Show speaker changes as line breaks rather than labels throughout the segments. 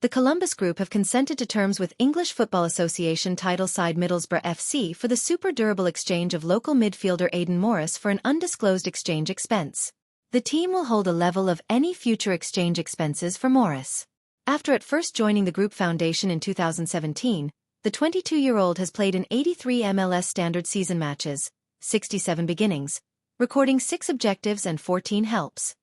the Columbus Group have consented to terms with English Football Association title side Middlesbrough F.C. for the super durable exchange of local midfielder Aidan Morris for an undisclosed exchange expense. The team will hold a level of any future exchange expenses for Morris. After at first joining the group foundation in 2017, the 22-year-old has played in 83 MLS standard season matches, 67 beginnings, recording 6 objectives and 14 helps.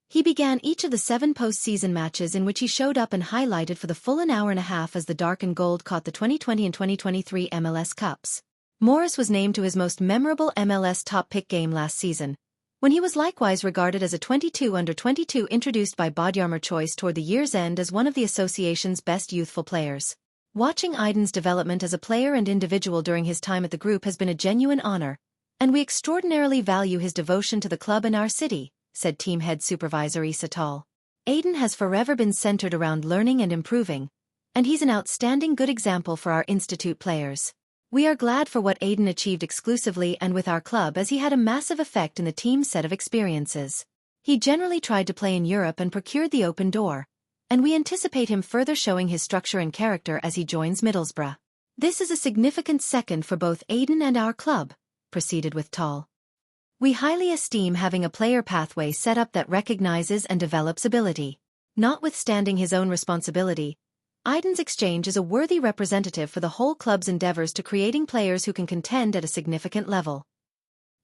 He began each of the 7 post-season matches in which he showed up and highlighted for the full an hour and a half as the Dark and Gold caught the 2020 and 2023 MLS Cups. Morris was named to his most memorable MLS top pick game last season, when he was likewise regarded as a 22 under 22 introduced by Bodjarmer Choice toward the year's end as one of the association's best youthful players. Watching Aidan's development as a player and individual during his time at the group has been a genuine honor, and we extraordinarily value his devotion to the club and our city, said team head supervisor Issa Tall. Aidan has forever been centered around learning and improving, and he's an outstanding good example for our institute players. We are glad for what Aidan achieved exclusively and with our club, as he had a massive effect in the team's set of experiences. He generally tried to play in Europe and procured the open door, and we anticipate him further showing his structure and character as he joins Middlesbrough. This is a significant second for both Aidan and our club, proceeded with Tall. We highly esteem having a player pathway set up that recognizes and develops ability. Notwithstanding his own responsibility, Aidan's exchange is a worthy representative for the whole club's endeavors to creating players who can contend at a significant level.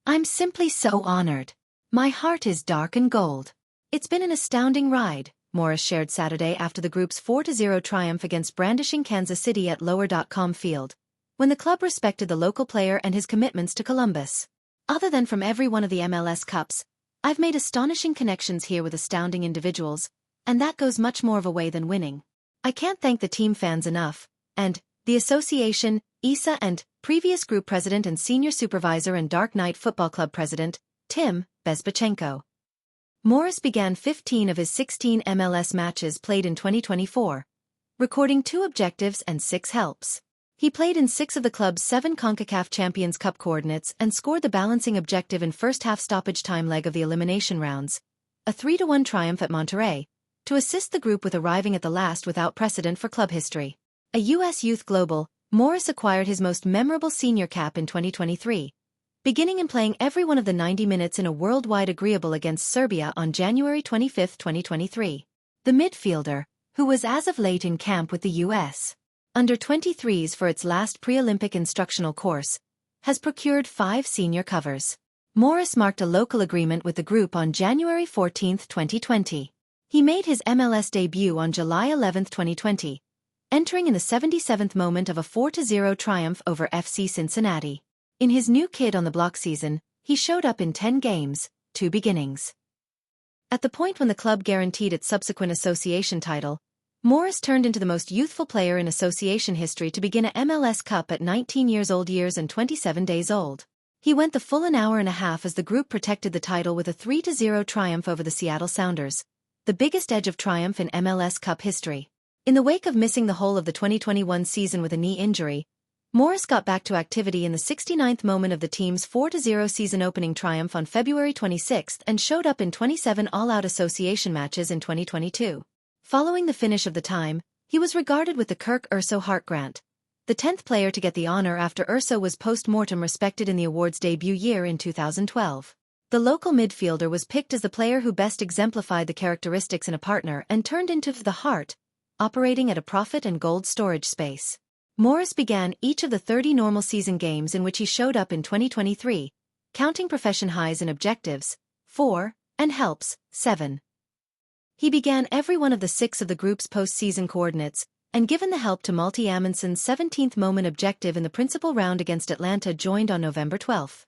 I'm simply so honored. My heart is dark and gold. It's been an astounding ride, Morris shared Saturday after the group's 4-0 triumph against brandishing Kansas City at Lower.com Field, when the club respected the local player and his commitments to Columbus. Other than from every one of the MLS Cups, I've made astonishing connections here with astounding individuals, and that goes much more of a way than winning. I can't thank the team fans enough, and the association, Issa, and previous group president and senior supervisor and Dark Knight Football Club president, Tim Bezbachenko. Morris began 15 of his 16 MLS matches played in 2024, recording 2 objectives and 6 helps. He played in 6 of the club's 7 CONCACAF Champions Cup coordinates and scored the balancing objective in first-half stoppage time leg of the elimination rounds, a 3-1 triumph at Monterrey, to assist the group with arriving at the last without precedent for club history. A U.S. Youth Global, Morris acquired his most memorable senior cap in 2023, beginning and playing every one of the 90 minutes in a worldwide agreeable against Serbia on January 25, 2023. The midfielder, who was as of late in camp with the U.S. Under-23s for its last pre-Olympic instructional course, has procured 5 senior covers. Morris marked a local agreement with the group on January 14, 2020. He made his MLS debut on July 11, 2020, entering in the 77th moment of a 4-0 triumph over FC Cincinnati. In his new kid on the block season, he showed up in 10 games, 2 beginnings. At the point when the club guaranteed its subsequent association title, Morris turned into the most youthful player in association history to begin a MLS Cup at 19 years and 27 days old. He went the full an hour and a half as the group protected the title with a 3-0 triumph over the Seattle Sounders, the biggest edge of triumph in MLS Cup history. In the wake of missing the whole of the 2021 season with a knee injury, Morris got back to activity in the 69th moment of the team's 4-0 season opening triumph on February 26 and showed up in 27 all-out association matches in 2022. Following the finish of the time, he was regarded with the Kirk Urso Hart Grant, the 10th player to get the honor after Urso was post-mortem respected in the award's debut year in 2012. The local midfielder was picked as the player who best exemplified the characteristics in a partner and turned into the heart, operating at a profit and gold storage space. Morris began each of the 30 normal season games in which he showed up in 2023, counting profession highs in objectives, 4, and helps, 7. He began every one of the 6 of the group's post-season coordinates, and given the help to Malte Amundsen's 17th moment objective in the principal round against Atlanta joined on November 12.